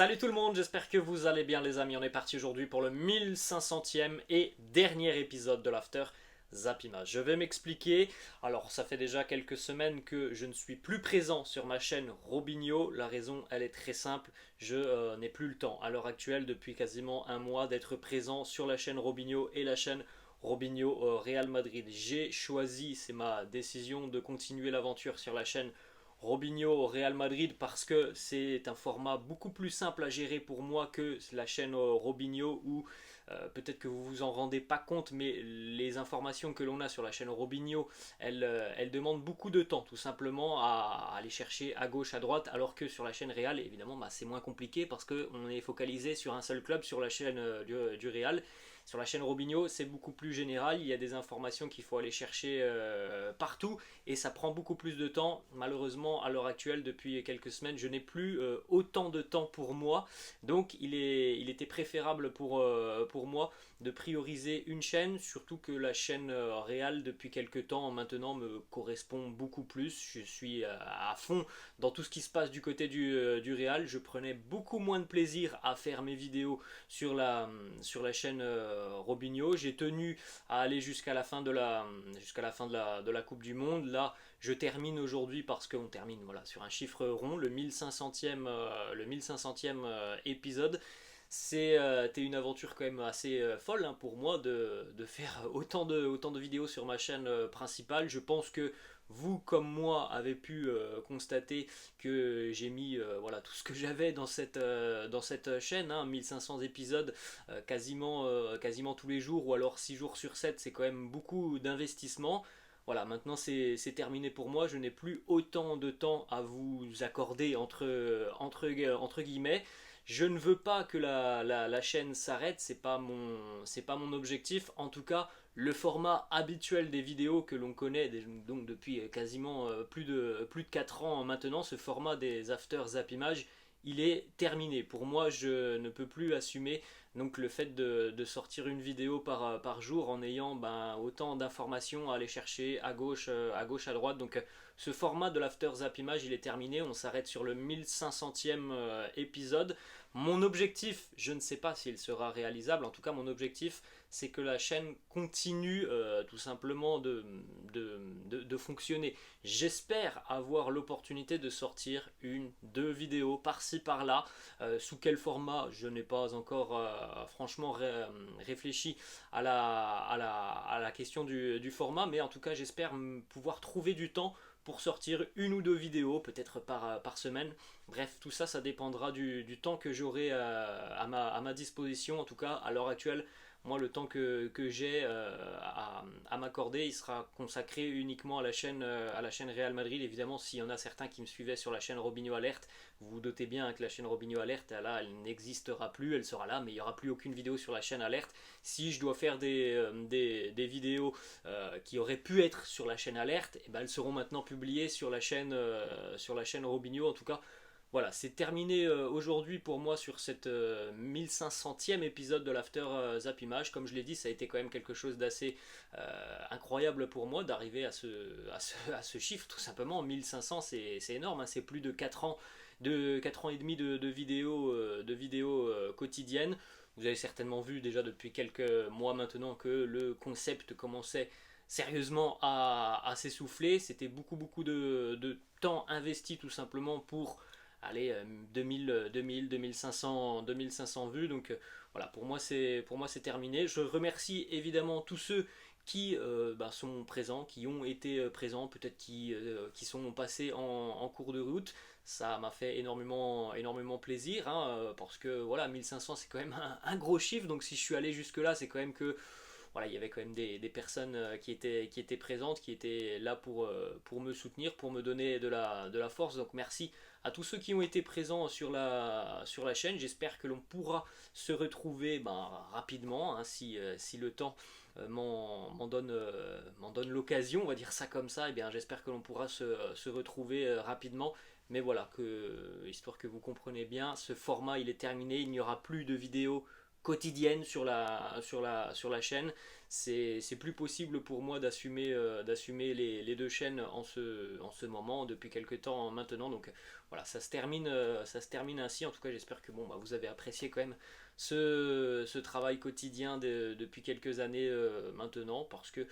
Salut tout le monde, j'espère que vous allez bien les amis. On est parti aujourd'hui pour le 1500e et dernier épisode de l'After Zapimage. Je vais m'expliquer. Alors ça fait déjà quelques semaines que je ne suis plus présent sur ma chaîne Robinho. La raison elle est très simple, je n'ai plus le temps à l'heure actuelle depuis quasiment un mois d'être présent sur la chaîne Robinho et la chaîne Robinho Real Madrid. J'ai choisi, c'est ma décision de continuer l'aventure sur la chaîne Robinho au Real Madrid parce que c'est un format beaucoup plus simple à gérer pour moi que la chaîne Robinho où peut-être que vous vous en rendez pas compte mais les informations que l'on a sur la chaîne Robinho elles demandent beaucoup de temps tout simplement à aller chercher à gauche à droite alors que sur la chaîne Real évidemment c'est moins compliqué parce qu'on est focalisé sur un seul club sur la chaîne du Real. Sur la chaîne Robinho, c'est beaucoup plus général, il y a des informations qu'il faut aller chercher partout et ça prend beaucoup plus de temps. Malheureusement, à l'heure actuelle, depuis quelques semaines, je n'ai plus autant de temps pour moi. Donc, il était préférable pour moi de prioriser une chaîne, surtout que la chaîne Real, depuis quelques temps maintenant, me correspond beaucoup plus. Je suis à fond dans tout ce qui se passe du côté du Real. Je prenais beaucoup moins de plaisir à faire mes vidéos sur la chaîne Robinho. J'ai tenu à aller jusqu'à la fin de la Coupe du Monde. Là, je termine aujourd'hui parce qu'on termine voilà, sur un chiffre rond, le 1500e, épisode. C'était une aventure quand même assez folle hein, pour moi de faire autant de vidéos sur ma chaîne principale. Je pense que vous comme moi avez pu constater que j'ai mis voilà, tout ce que j'avais dans cette chaîne, hein, 1500 épisodes quasiment tous les jours ou alors 6 jours sur 7, c'est quand même beaucoup d'investissement. Voilà, maintenant c'est terminé pour moi, je n'ai plus autant de temps à vous accorder entre guillemets. Je ne veux pas que la chaîne s'arrête, c'est pas mon objectif. En tout cas, le format habituel des vidéos que l'on connaît donc depuis quasiment plus de 4 ans maintenant, ce format des After Zap Images, il est terminé. Pour moi, je ne peux plus assumer donc le fait de sortir une vidéo par jour en ayant autant d'informations à aller chercher à gauche, à droite. Donc ce format de l'After Zap Image, il est terminé. On s'arrête sur le 1500e épisode. Mon objectif, je ne sais pas s'il sera réalisable. En tout cas, mon objectif, c'est que la chaîne continue tout simplement de fonctionner. J'espère avoir l'opportunité de sortir deux vidéos par-ci par-là. Sous quel format, je n'ai pas encore franchement réfléchi à la question du format, mais en tout cas j'espère pouvoir trouver du temps pour sortir une ou deux vidéos, peut-être par semaine. Bref, tout ça, ça dépendra du temps que j'aurai à ma disposition. En tout cas, à l'heure actuelle, moi, le temps que j'ai à m'accorder, il sera consacré uniquement à la chaîne Real Madrid. Évidemment, s'il y en a certains qui me suivaient sur la chaîne Robinho Alert, vous vous doutez bien que la chaîne Robinho Alert, là, elle n'existera plus, elle sera là, mais il n'y aura plus aucune vidéo sur la chaîne Alert. Si je dois faire des vidéos qui auraient pu être sur la chaîne Alert, eh ben, elles seront maintenant publiées sur sur la chaîne Robinho. En tout cas, voilà, c'est terminé aujourd'hui pour moi sur cette 1500e épisode de l'After Zap Image. Comme je l'ai dit, ça a été quand même quelque chose d'assez incroyable pour moi d'arriver à ce chiffre, tout simplement. 1500, c'est énorme, hein, c'est plus de 4 ans, 4 ans et demi de vidéos quotidiennes. Vous avez certainement vu déjà depuis quelques mois maintenant que le concept commençait sérieusement à s'essouffler. C'était beaucoup de temps investi tout simplement pour allez 2500 vues. Donc voilà, pour moi c'est terminé. Je remercie évidemment tous ceux qui sont présents, qui ont été présents, peut-être qui sont passés en cours de route. Ça m'a fait énormément plaisir hein, parce que voilà, 1500 c'est quand même un gros chiffre. Donc si je suis allé jusque là, c'est quand même que voilà, il y avait quand même des personnes qui étaient présentes, qui étaient là pour me soutenir, pour me donner de la force. Donc merci à tous ceux qui ont été présents sur la chaîne. J'espère que l'on pourra se retrouver rapidement, hein, si le temps m'en donne l'occasion, on va dire ça comme ça. Et bien, j'espère que l'on pourra se retrouver rapidement. Mais voilà, histoire que vous compreniez bien, ce format il est terminé, il n'y aura plus de vidéos quotidienne sur la chaîne. C'est plus possible pour moi d'assumer les deux chaînes en ce moment, depuis quelques temps maintenant. Donc voilà, ça se termine ainsi. En tout cas, j'espère que vous avez apprécié quand même ce travail quotidien depuis quelques années maintenant, parce que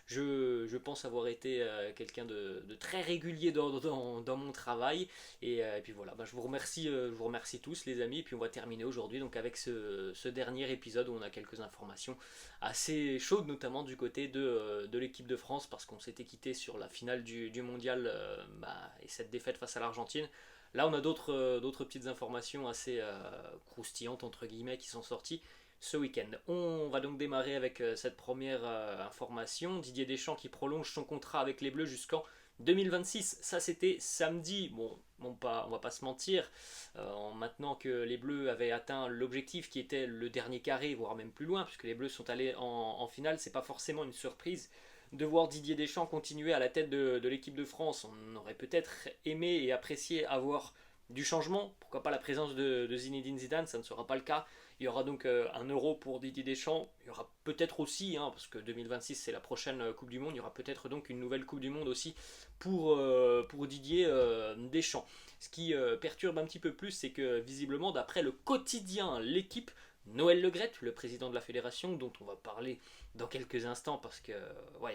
je pense avoir été quelqu'un de très régulier dans mon travail. Et puis voilà, je vous remercie tous les amis. Et puis on va terminer aujourd'hui donc avec ce dernier épisode où on a quelques informations assez chaudes, notamment du côté de l'équipe de France, parce qu'on s'était quitté sur la finale du mondial, et cette défaite face à l'Argentine. Là, on a d'autres petites informations assez croustillantes, entre guillemets, qui sont sorties ce week-end. On va donc démarrer avec cette première information. Didier Deschamps qui prolonge son contrat avec les Bleus jusqu'en 2026. Ça, c'était samedi. Bon, on va pas se mentir. Maintenant que les Bleus avaient atteint l'objectif qui était le dernier carré, voire même plus loin, puisque les Bleus sont allés en finale, c'est pas forcément une surprise de voir Didier Deschamps continuer à la tête de l'équipe de France. On aurait peut-être aimé et apprécié avoir du changement. Pourquoi pas la présence de Zinedine Zidane, ça ne sera pas le cas. Il y aura donc un euro pour Didier Deschamps. Il y aura peut-être aussi, parce que 2026 c'est la prochaine Coupe du Monde, il y aura peut-être donc une nouvelle Coupe du Monde aussi pour Didier Deschamps. Ce qui perturbe un petit peu plus, c'est que visiblement, d'après le quotidien L'équipe, Noël Le Graët, le président de la fédération, dont on va parler dans quelques instants, parce que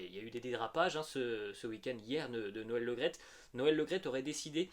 il y a eu des dérapages ce week-end hier de Noël Le Graët. Noël Le Graët aurait décidé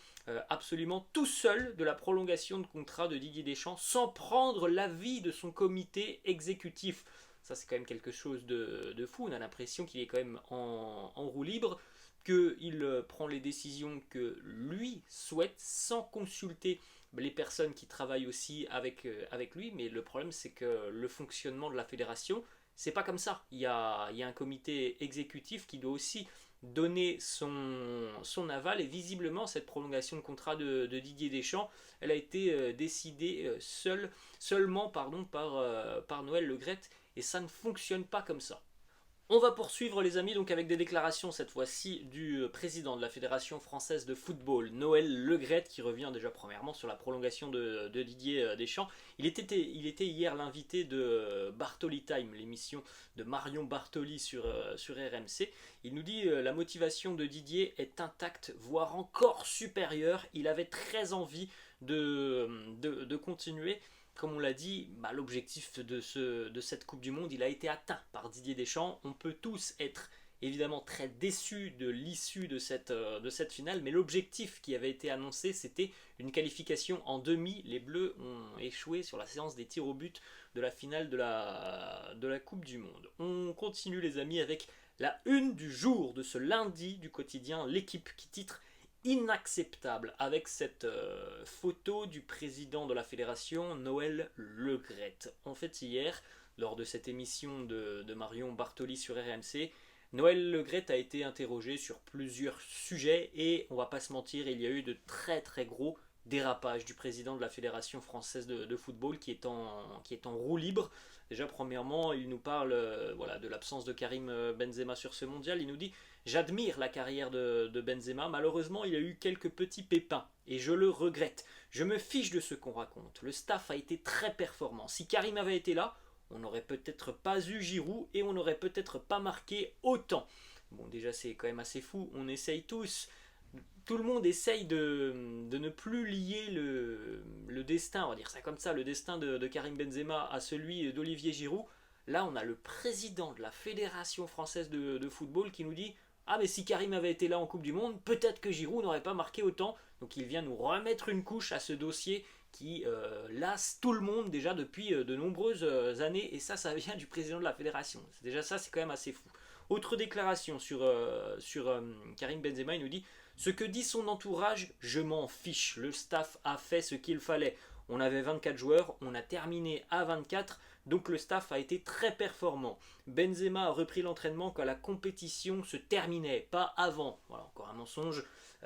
absolument tout seul de la prolongation de contrat de Didier Deschamps sans prendre l'avis de son comité exécutif. Ça, c'est quand même quelque chose de fou. On a l'impression qu'il est quand même en roue libre, qu'il prend les décisions que lui souhaite sans consulter les personnes qui travaillent aussi avec lui. Mais le problème, c'est que le fonctionnement de la fédération, c'est pas comme ça. Il y a un comité exécutif qui doit aussi donner son aval, et visiblement cette prolongation de contrat de Didier Deschamps, elle a été décidée seulement par Noël Le Graët, et ça ne fonctionne pas comme ça. On va poursuivre les amis donc avec des déclarations cette fois-ci du président de la Fédération française de football, Noël Le Graët, qui revient déjà premièrement sur la prolongation de Didier Deschamps. Il était hier l'invité de Bartoli Time, l'émission de Marion Bartoli sur RMC. Il nous dit la motivation de Didier est intacte, voire encore supérieure. Il avait très envie de continuer. Comme on l'a dit, l'objectif de cette Coupe du Monde, il a été atteint par Didier Deschamps. On peut tous être évidemment très déçus de l'issue de cette finale, mais l'objectif qui avait été annoncé, c'était une qualification en demi. Les Bleus ont échoué sur la séance des tirs au but de la finale de la Coupe du Monde. On continue les amis avec la une du jour de ce lundi du quotidien L'équipe, qui titre inacceptable, avec cette photo du président de la fédération, Noël Le Graët. En fait, hier, lors de cette émission de Marion Bartoli sur RMC, Noël Le Graët a été interrogé sur plusieurs sujets, et on va pas se mentir, il y a eu de très très gros dérapages du président de la fédération française de football, qui est en roue libre. Déjà, premièrement, il nous parle de l'absence de Karim Benzema sur ce mondial. Il nous dit: j'admire la carrière de Benzema, malheureusement il a eu quelques petits pépins, et je le regrette. Je me fiche de ce qu'on raconte. Le staff a été très performant. Si Karim avait été là, on n'aurait peut-être pas eu Giroud, et on n'aurait peut-être pas marqué autant. Bon, déjà c'est quand même assez fou. On essaye tous, tout le monde essaye de ne plus lier le destin, on va dire ça comme ça, le destin de Karim Benzema à celui d'Olivier Giroud. Là, on a le président de la Fédération française de football qui nous dit: ah, mais si Karim avait été là en Coupe du Monde, peut-être que Giroud n'aurait pas marqué autant. Donc il vient nous remettre une couche à ce dossier qui lasse tout le monde déjà depuis de nombreuses années. Et ça vient du président de la fédération. Déjà ça, c'est quand même assez fou. Autre déclaration sur Karim Benzema, il nous dit: ce que dit son entourage, je m'en fiche. Le staff a fait ce qu'il fallait. On avait 24 joueurs, on a terminé à 24. Donc le staff a été très performant. Benzema a repris l'entraînement quand la compétition se terminait, pas avant. Voilà, encore un mensonge.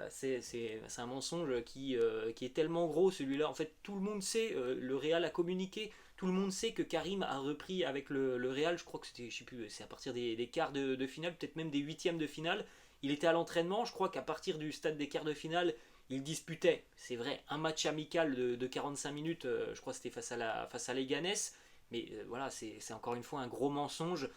C'est un mensonge qui est tellement gros, celui-là. En fait, tout le monde sait, le Real a communiqué, tout le monde sait que Karim a repris avec le Real. Je crois que c'était, je sais plus, c'est à partir des quarts de finale, peut-être même des huitièmes de finale. Il était à l'entraînement. Je crois qu'à partir du stade des quarts de finale, il disputait, c'est vrai, un match amical de 45 minutes. Je crois que c'était face à Leganés. Mais voilà, c'est encore une fois un gros mensonge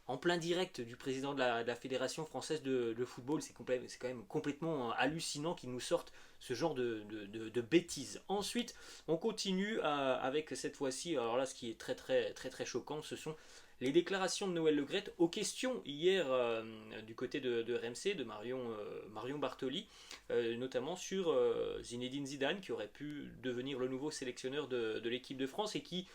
en plein direct du président de la Fédération française de football. C'est quand même complètement hallucinant qu'il nous sorte ce genre de bêtises. Ensuite, on continue avec cette fois-ci, alors là, ce qui est très très très très choquant, ce sont les déclarations de Noël Le Graët aux questions hier du côté de RMC, de Marion Bartoli, notamment sur Zinedine Zidane, qui aurait pu devenir le nouveau sélectionneur de l'équipe de France et qui,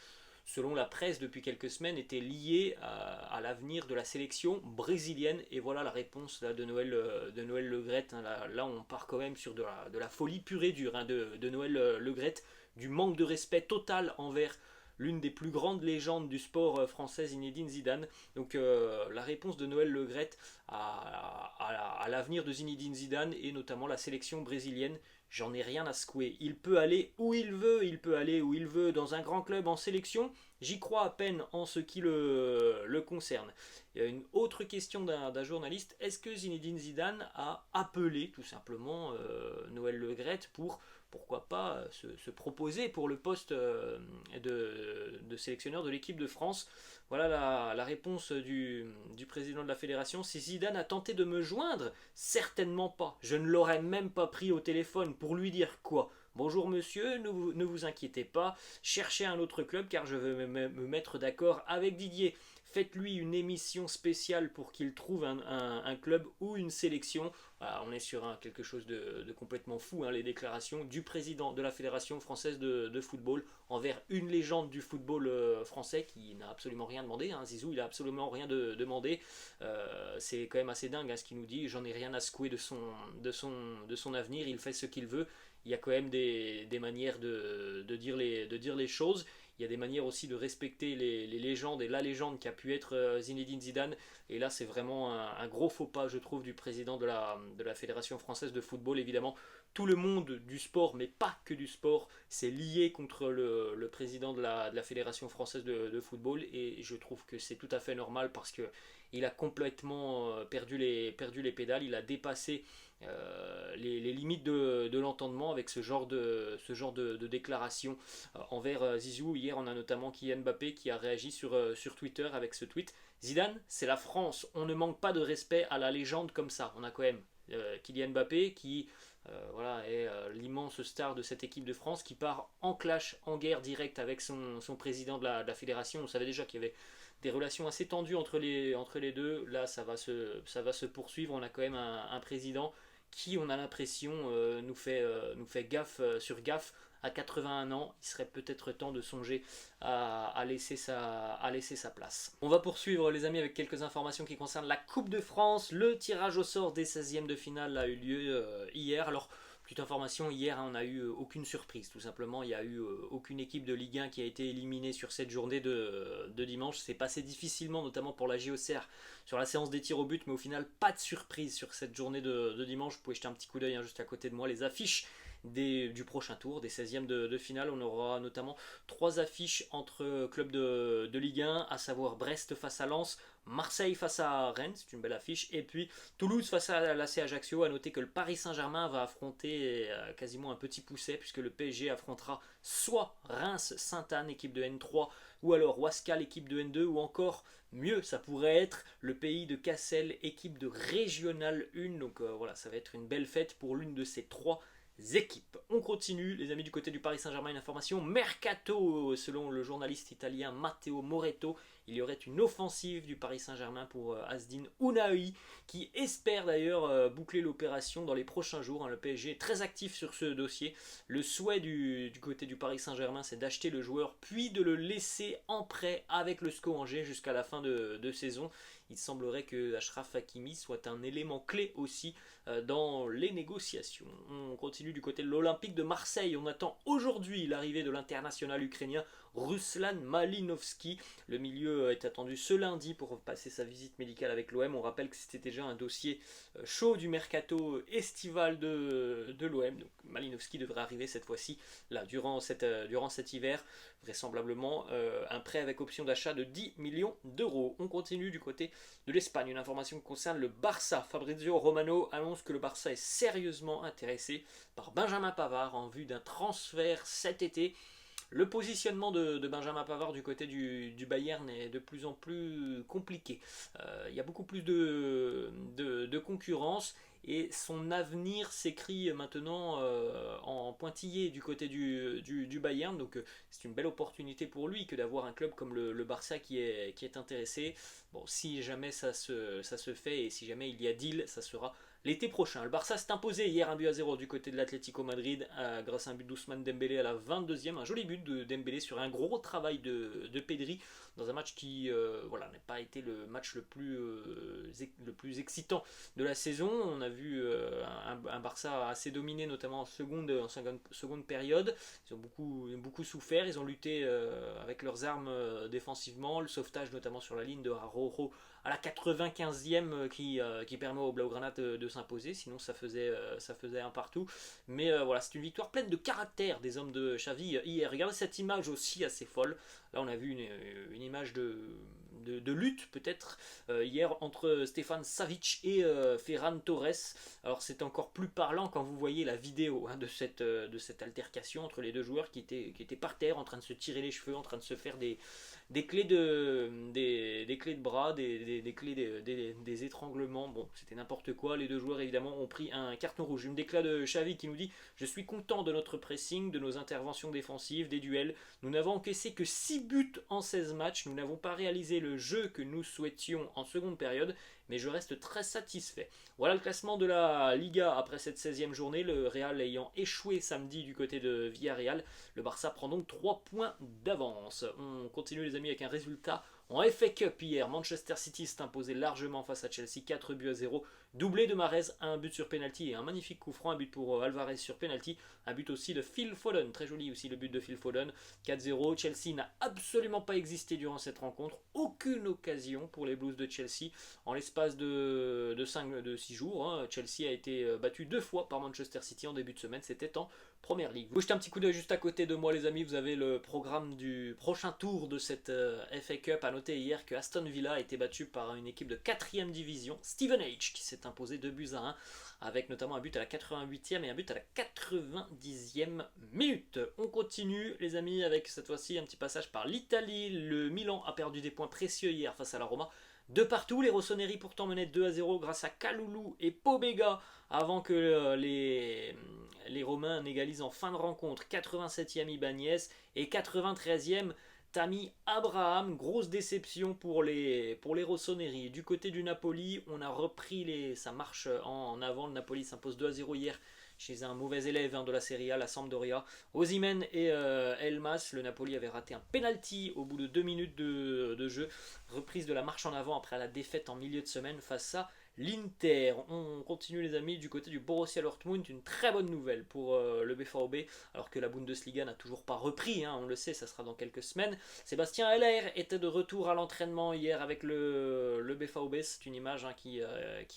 selon la presse depuis quelques semaines, était lié à l'avenir de la sélection brésilienne. Et voilà la réponse là, de Noël Le Graët. Hein. Là, on part quand même sur de la folie pure et dure hein, de Noël Le Graët, du manque de respect total envers l'une des plus grandes légendes du sport français, Zinedine Zidane. Donc la réponse de Noël Le Graët à l'avenir de Zinedine Zidane et notamment la sélection brésilienne, j'en ai rien à secouer. Il peut aller où il veut, dans un grand club en sélection. J'y crois à peine en ce qui le concerne. Il y a une autre question d'un journaliste. Est-ce que Zinedine Zidane a appelé tout simplement Noël Le Graët pour pourquoi pas se proposer pour le poste de sélectionneur de l'équipe de France. Voilà la réponse du président de la fédération. Si Zidane a tenté de me joindre, certainement pas. Je ne l'aurais même pas pris au téléphone pour lui dire quoi. Bonjour monsieur, ne vous inquiétez pas, cherchez un autre club car je veux me mettre d'accord avec Didier. Faites-lui une émission spéciale pour qu'il trouve un club ou une sélection. Voilà, on est sur quelque chose de complètement fou, hein, les déclarations du président de la Fédération française de football envers une légende du football français qui n'a absolument rien demandé. Hein. Zizou, il n'a absolument rien demandé. C'est quand même assez dingue hein, ce qu'il nous dit. J'en ai rien à secouer de son avenir. Il fait ce qu'il veut. Il y a quand même des manières de dire les choses. Il y a des manières aussi de respecter les légendes et la légende qui a pu être Zinedine Zidane. Et là, c'est vraiment un gros faux pas, je trouve, du président de la Fédération française de football. Évidemment, tout le monde du sport, mais pas que du sport, s'est lié contre le président de la Fédération française de football. Et je trouve que c'est tout à fait normal parce qu'il a complètement perdu les pédales. Il a dépassé les limites de l'entendement avec ce genre de déclaration envers Zizou. Hier, on a notamment Kylian Mbappé qui a réagi sur Twitter avec ce tweet. Zidane, c'est la France. On ne manque pas de respect à la légende comme ça. On a quand même Kylian Mbappé qui voilà, est l'immense star de cette équipe de France qui part en clash, en guerre directe avec son président de la fédération. On savait déjà qu'il y avait des relations assez tendues entre les deux. Là, ça va se poursuivre. On a quand même un président qui, on a l'impression, nous fait gaffe sur gaffe. À 81 ans, il serait peut-être temps de songer à laisser sa place. On va poursuivre les amis avec quelques informations qui concernent la Coupe de France. Le tirage au sort des 16e de finale a eu lieu hier. Alors, petite information, hier on n'a eu aucune surprise. Tout simplement, il n'y a eu aucune équipe de Ligue 1 qui a été éliminée sur cette journée de dimanche. C'est passé difficilement, notamment pour la JOCR sur la séance des tirs au but, mais au final, pas de surprise sur cette journée de dimanche. Vous pouvez jeter un petit coup d'œil hein, juste à côté de moi, les affiches du prochain tour, des 16e de finale. On aura notamment 3 affiches entre clubs de Ligue 1, à savoir Brest face à Lens, Marseille face à Rennes, c'est une belle affiche, et puis Toulouse face à l'AC Ajaccio. A noter que le Paris Saint-Germain va affronter quasiment un petit pousset, puisque le PSG affrontera soit Reims Sainte-Anne, équipe de N3, ou alors Wascal, équipe de N2, ou encore mieux, ça pourrait être le pays de Cassel, équipe de Régional 1. Donc voilà, ça va être une belle fête pour l'une de ces 3 équipes. On continue, les amis, du côté du Paris Saint-Germain, une information mercato. Selon le journaliste italien Matteo Moretto, il y aurait une offensive du Paris Saint-Germain pour Azzedine Ounahi, qui espère d'ailleurs boucler l'opération dans les prochains jours. Le PSG est très actif sur ce dossier. Le souhait du côté du Paris Saint-Germain, c'est d'acheter le joueur, puis de le laisser en prêt avec le SCO Angers jusqu'à la fin de saison. Il semblerait que Achraf Hakimi soit un élément clé aussi dans les négociations. On continue du côté de l'Olympique de Marseille. On attend aujourd'hui l'arrivée de l'international ukrainien Ruslan Malinovski. Le milieu est attendu ce lundi pour passer sa visite médicale avec l'OM. On rappelle que c'était déjà un dossier chaud du mercato estival de l'OM. Donc Malinovski devrait arriver cette fois-ci là durant cet hiver. Vraisemblablement un prêt avec option d'achat de 10 millions d'euros. On continue du côté de l'Espagne. Une information qui concerne le Barça. Fabrizio Romano annonce que le Barça est sérieusement intéressé par Benjamin Pavard en vue d'un transfert cet été. Le positionnement de Benjamin Pavard du côté du Bayern est de plus en plus compliqué. Il y a beaucoup plus de concurrence et son avenir s'écrit maintenant en pointillé du côté du Bayern. Donc c'est une belle opportunité pour lui que d'avoir un club comme le Barça qui est intéressé. Bon, si jamais ça se fait et si jamais il y a deal, ça sera l'été prochain. Le Barça s'est imposé hier 1-0 du côté de l'Atlético Madrid grâce à un but d'Ousmane Dembélé à la 22e. Un joli but de Dembélé sur un gros travail de Pedri dans un match qui voilà, n'a pas été le match le plus excitant de la saison. On a vu un Barça assez dominé, notamment en seconde période. Ils ont beaucoup souffert. Ils ont lutté avec leurs armes défensivement. Le sauvetage notamment sur la ligne de Araujo à la 95e qui permet au Blaugrana de s'imposer. Sinon ça faisait un partout. Mais voilà, c'est une victoire pleine de caractère des hommes de Xavi hier. Regardez cette image aussi assez folle. Là on a vu une image de lutte peut-être hier entre Stefan Savic et Ferran Torres. Alors c'est encore plus parlant quand vous voyez la vidéo de cette altercation entre les deux joueurs qui étaient par terre en train de se tirer les cheveux, en train de se faire des clés des clés de bras, des clés des étranglements. Bon, c'était n'importe quoi. Les deux joueurs évidemment ont pris un carton rouge. Une déclat de Xavi qui nous dit: je suis content de notre pressing, de nos interventions défensives, des duels. Nous n'avons encaissé que 6 buts en 16 matchs. Nous n'avons pas réalisé le jeu que nous souhaitions en seconde période, mais je reste très satisfait. Voilà le classement de la Liga après cette 16e journée, le Real ayant échoué samedi du côté de Villarreal. Le Barça prend donc 3 points d'avance. On continue les amis avec un résultat en FA Cup hier. Manchester City s'est imposé largement face à Chelsea, 4-0. Doublé de Mahrez, un but sur penalty et un magnifique coup franc, un but pour Alvarez sur penalty, un but aussi de Phil Foden, très joli aussi le but de Phil Foden, 4-0. Chelsea n'a absolument pas existé durant cette rencontre, aucune occasion pour les Blues de Chelsea. En l'espace de 6 jours, Chelsea a été battu 2 fois par Manchester City en début de semaine, c'était en Première Ligue. Vous jetez un petit coup d'œil juste à côté de moi les amis, vous avez le programme du prochain tour de cette FA Cup. A noter hier que Aston Villa a été battu par une équipe de 4ème division, Stevenage, qui s'est imposé 2-1 avec notamment un but à la 88e et un but à la 90e minute. On continue les amis avec cette fois-ci un petit passage par l'Italie. Le Milan a perdu des points précieux hier face à la Roma. De partout, les Rossoneri pourtant menaient 2-0 grâce à Kalulu et Pobega avant que les Romains n'égalisent en fin de rencontre. 87e Ibanez et 93e Tammy Abraham. Grosse déception pour les Rossoneri. Du côté du Napoli, on a repris sa marche en avant. Le Napoli s'impose 2-0 hier chez un mauvais élève de la Serie A, la Sampdoria. Osimhen et Elmas, le Napoli avait raté un penalty au bout de 2 minutes de jeu. Reprise de la marche en avant après la défaite en milieu de semaine face à l'Inter. On continue les amis du côté du Borussia Dortmund, une très bonne nouvelle pour le BVB, alors que la Bundesliga n'a toujours pas repris, on le sait, ça sera dans quelques semaines. Sébastien Haller était de retour à l'entraînement hier avec le BVB, c'est une image qui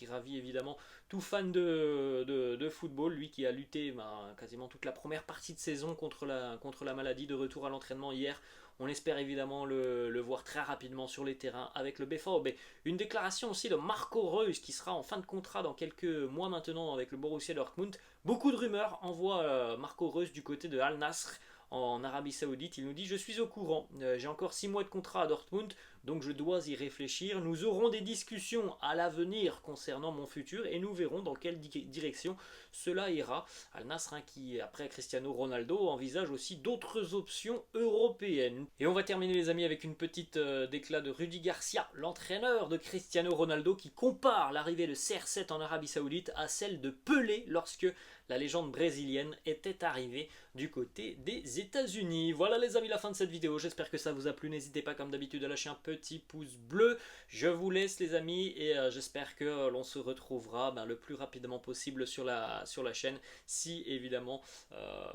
ravit évidemment tout fan de football, lui qui a lutté quasiment toute la première partie de saison contre la maladie, de retour à l'entraînement hier. On espère évidemment le voir très rapidement sur les terrains avec le BVB. Une déclaration aussi de Marco Reus qui sera en fin de contrat dans quelques mois maintenant avec le Borussia Dortmund. Beaucoup de rumeurs envoient Marco Reus du côté de Al Nassr en Arabie Saoudite. Il nous dit: je suis au courant, j'ai encore 6 mois de contrat à Dortmund, donc je dois y réfléchir. Nous aurons des discussions à l'avenir concernant mon futur et nous verrons dans quelle direction cela ira. Al Nassr qui, après Cristiano Ronaldo, envisage aussi d'autres options européennes. Et on va terminer les amis avec une petite déclat de Rudi Garcia, l'entraîneur de Cristiano Ronaldo, qui compare l'arrivée de CR7 en Arabie Saoudite à celle de Pelé lorsque la légende brésilienne était arrivée du côté des États-Unis. Voilà les amis, la fin de cette vidéo. J'espère que ça vous a plu. N'hésitez pas comme d'habitude à lâcher un petit pouce bleu. Je vous laisse les amis et j'espère que l'on se retrouvera le plus rapidement possible sur la chaîne, si évidemment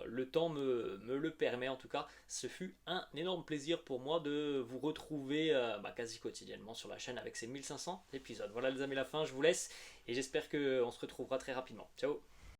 le temps me le permet. En tout cas, ce fut un énorme plaisir pour moi de vous retrouver quasi quotidiennement sur la chaîne avec ces 1500 épisodes. Voilà les amis, la fin, je vous laisse et j'espère qu'on se retrouvera très rapidement. Ciao.